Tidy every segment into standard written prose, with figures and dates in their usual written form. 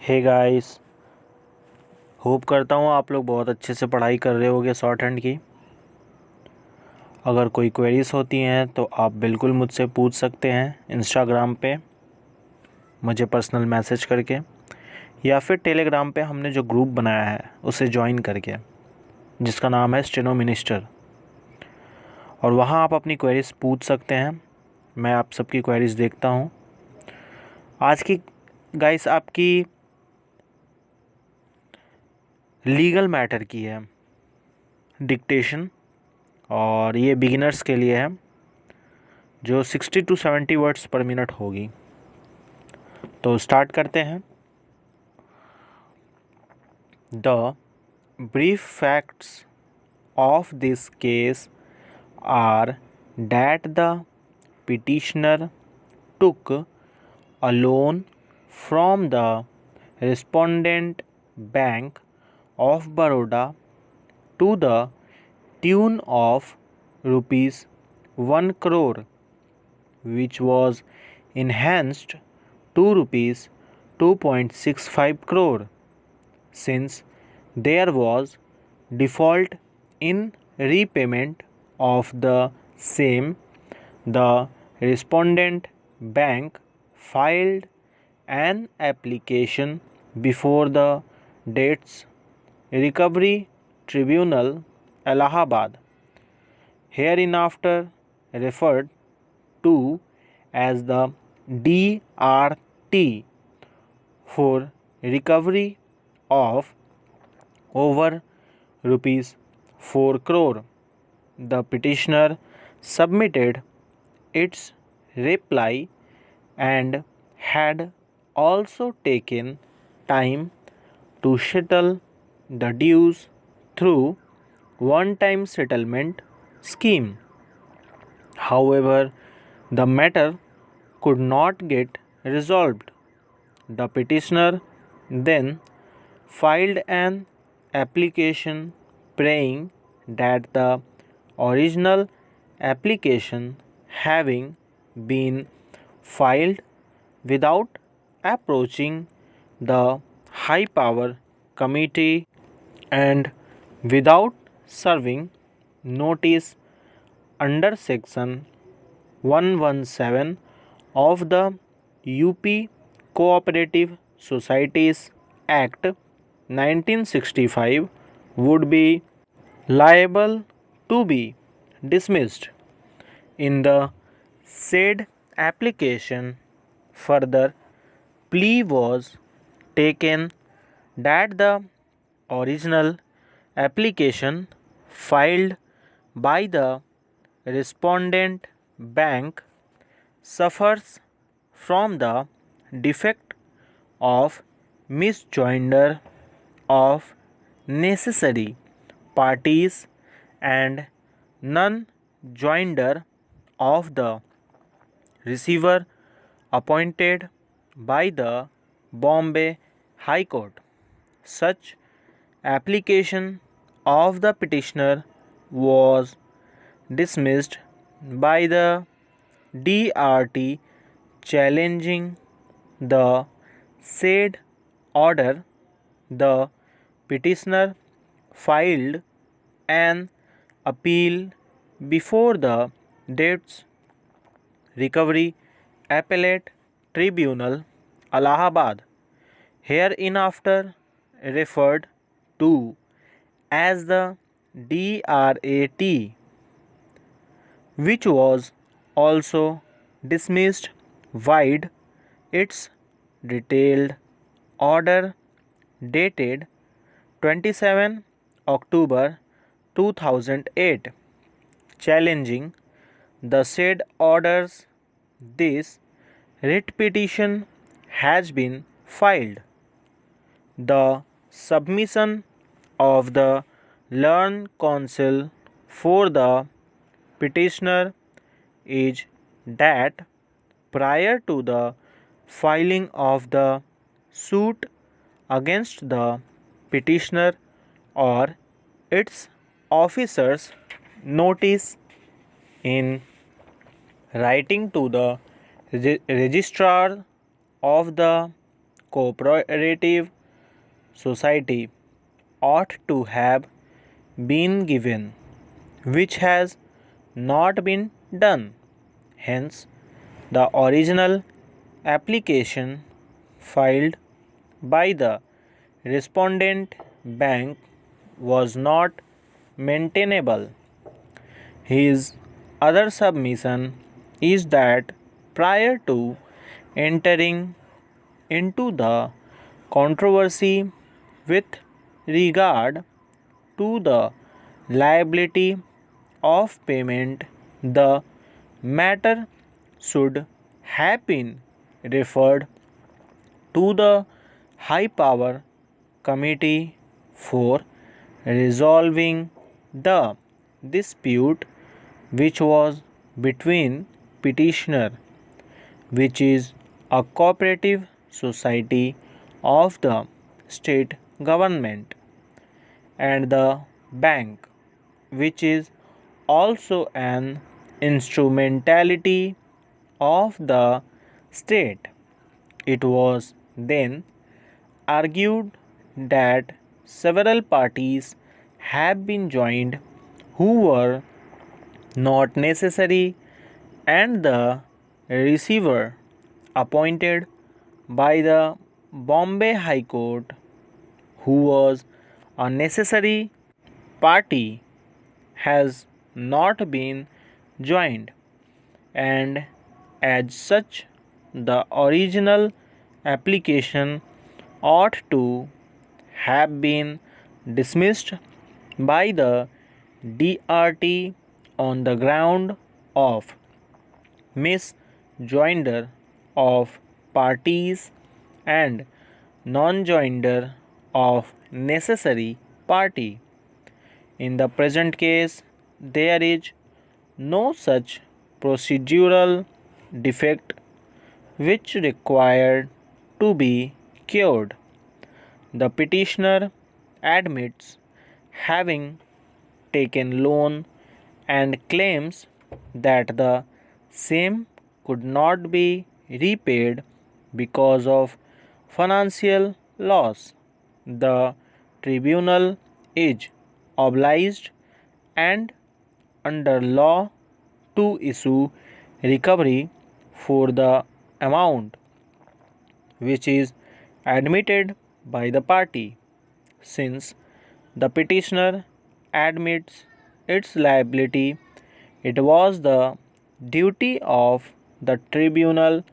Hey guys, hope करता हूँ आप लोग बहुत अच्छे से पढ़ाई कर रहे होगे शॉर्ट हैंड की। अगर कोई क्वेरीज होती हैं तो आप बिल्कुल मुझसे पूछ सकते हैं इंस्टाग्राम पे मुझे पर्सनल मैसेज करके, या फिर टेलीग्राम पे हमने जो ग्रुप बनाया है उसे ज्वाइन करके, जिसका नाम है स्टेनो मिनिस्टर। और वहाँ आप अपनी क्वेरीज पूछ सकते हैं। मैं आप सबकी क्वेरीज देखता हूँ। आज की गाइस आपकी लीगल मैटर की है, डिक्टेशन, और ये बिगिनर्स के लिए है, जो 60 to 70 वर्ड्स पर मिनट होगी। तो स्टार्ट करते हैं। The brief facts of this case are that the petitioner took a loan from the respondent Bank of Baroda to the tune of rupees 1 crore, which was enhanced to rupees 2.65 crore, since there was default in repayment of the same. The respondent bank filed an application before the Debts Recovery Tribunal, Allahabad, hereinafter referred to as the DRT, for recovery of over rupees 4 crore. The petitioner submitted its reply and had also taken time to settle the dues through one-time settlement scheme. However, the matter could not get resolved. The petitioner then filed an application praying that the original application, having been filed without approaching the high power committee and without serving notice under section 117 of the UP Cooperative Societies Act 1965, would be liable to be dismissed. In the said application, further plea was taken that the original application filed by the respondent bank suffers from the defect of misjoinder of necessary parties and non-joinder of the receiver appointed by the Bombay High Court. Such application of the petitioner was dismissed by the DRT, challenging the said order. The petitioner filed an appeal before the Debts Recovery Appellate Tribunal, Allahabad, hereinafter referred to as the DRAT, which was also dismissed vide its detailed order dated 27 October 2008, challenging the said orders. This writ petition has been filed. The submission of the learned counsel for the petitioner is that prior to the filing of the suit against the petitioner or its officers, notice in writing to the registrar of the cooperative society ought to have been given, which has not been done. Hence, the original application filed by the respondent bank was not maintainable. His other submission is that prior to entering into the controversy with regard to the liability of payment, the matter should have been referred to the High Power Committee for resolving the dispute, which was between petitioner, which is a cooperative society of the state government, and the bank, which is also an instrumentality of the state. It was then argued that several parties have been joined who were not necessary, and the receiver appointed by the Bombay High Court, who was a necessary party, has not been joined, and as such the original application ought to have been dismissed by the DRT on the ground of misjoinder of parties and non-joinder of necessary party. In the present case, there is no such procedural defect which required to be cured. The petitioner admits having taken loan and claims that the same could not be repaid because of financial loss. The tribunal is obliged and under law to issue recovery for the amount which is admitted by the party. Since the petitioner admits its liability, it was the duty of the tribunal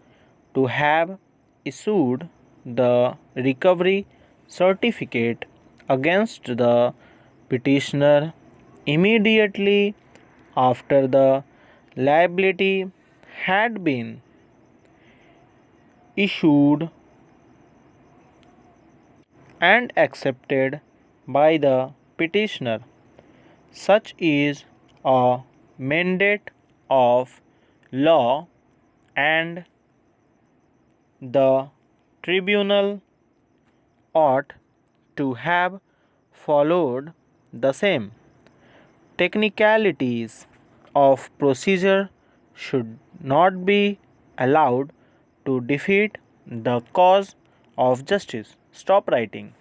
to have issued the recovery certificate against the petitioner immediately after the liability had been issued and accepted by the petitioner. Such is a mandate of law, and the tribunal ought to have followed the same. Technicalities of procedure should not be allowed to defeat the cause of justice. Stop writing.